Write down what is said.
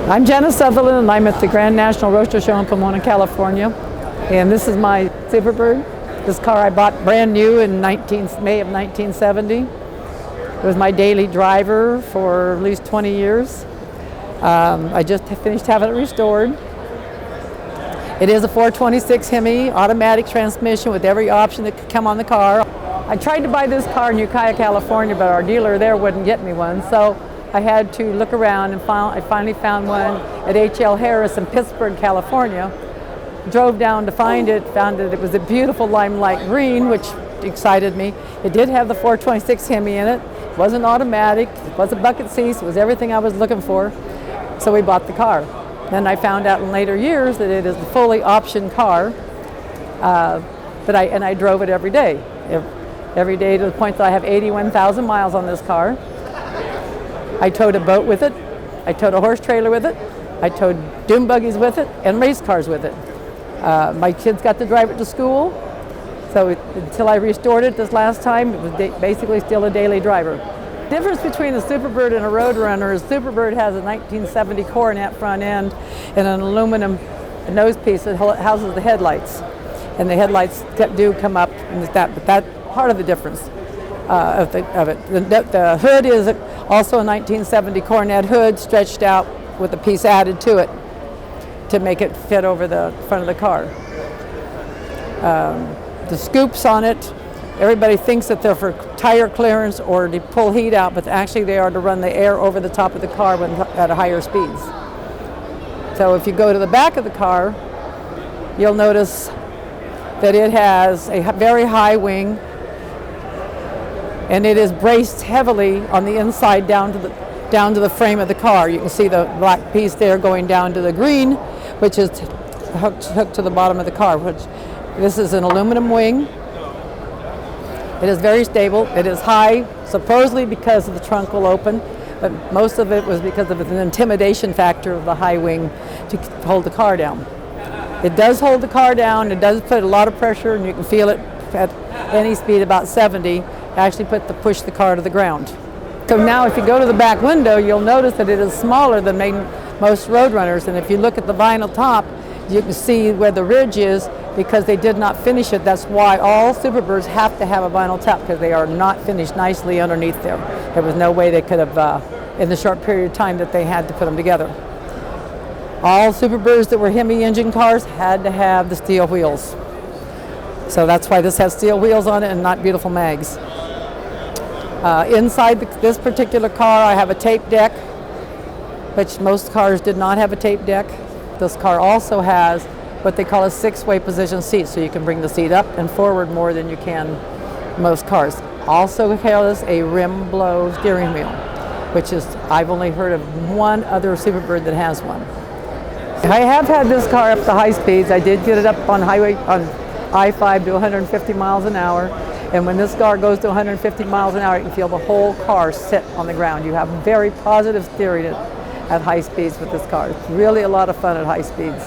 I'm Janice Sutherland, and I'm at the Grand National Roadster Show in Pomona, California. And this is my Superbird. This car I bought brand new in May of 1970. It was my daily driver for at least 20 years. I just finished having it restored. It is a 426 Hemi automatic transmission with every option that could come on the car. I tried to buy this car in Ukiah, California, but our dealer there wouldn't get me one, so I had to look around and I finally found one at H.L. Harris in Pittsburgh, California. Drove down to find it, found that it was a beautiful limelight green, which excited me. It did have the 426 Hemi in it. It wasn't automatic, it wasn't bucket seats, it was everything I was looking for. So we bought the car. Then I found out in later years that it is a fully optioned car, but I drove it every day. Every day to the point that I have 81,000 miles on this car. I towed a boat with it, I towed a horse trailer with it, I towed dune buggies with it, and race cars with it. My kids got to drive it to school, so until I restored it this last time, it was basically still a daily driver. The difference between a Superbird and a Roadrunner is Superbird has a 1970 coronet front end and an aluminum nose piece that houses the headlights. And the headlights do come up, but that's part of the difference of it. The hood is also a 1970 coronet hood stretched out with a piece added to it to make it fit over the front of the car. The scoops on it, everybody thinks that they're for tire clearance or to pull heat out, but actually they are to run the air over the top of the car at higher speeds. So if you go to the back of the car, you'll notice that it has a very high wing, and it is braced heavily on the inside down to the frame of the car. You can see the black piece there going down to the green, which is hooked to the bottom of the car. This is an aluminum wing. It is very stable. It is high, supposedly because of the trunk will open, but most of it was because of an intimidation factor of the high wing to hold the car down. It does hold the car down. It does put a lot of pressure, and you can feel it at any speed about 70. Actually push the car to the ground. So now if you go to the back window, you'll notice that it is smaller than most Roadrunners, and if you look at the vinyl top, you can see where the ridge is because they did not finish it. That's why all Superbirds have to have a vinyl top, because they are not finished nicely underneath there. There was no way they could have, in the short period of time that they had to put them together. All Superbirds that were Hemi engine cars had to have the steel wheels. So that's why this has steel wheels on it and not beautiful mags. Inside this particular car, I have a tape deck, which most cars did not have a tape deck. This car also has what they call a six-way position seat, so you can bring the seat up and forward more than you can most cars. Also has a rim blow steering wheel, which is, I've only heard of one other Superbird that has one. I have had this car up to high speeds. I did get it up on I-5 to 150 miles an hour. And when this car goes to 150 miles an hour, you can feel the whole car sit on the ground. You have very positive steering at high speeds with this car. It's really a lot of fun at high speeds.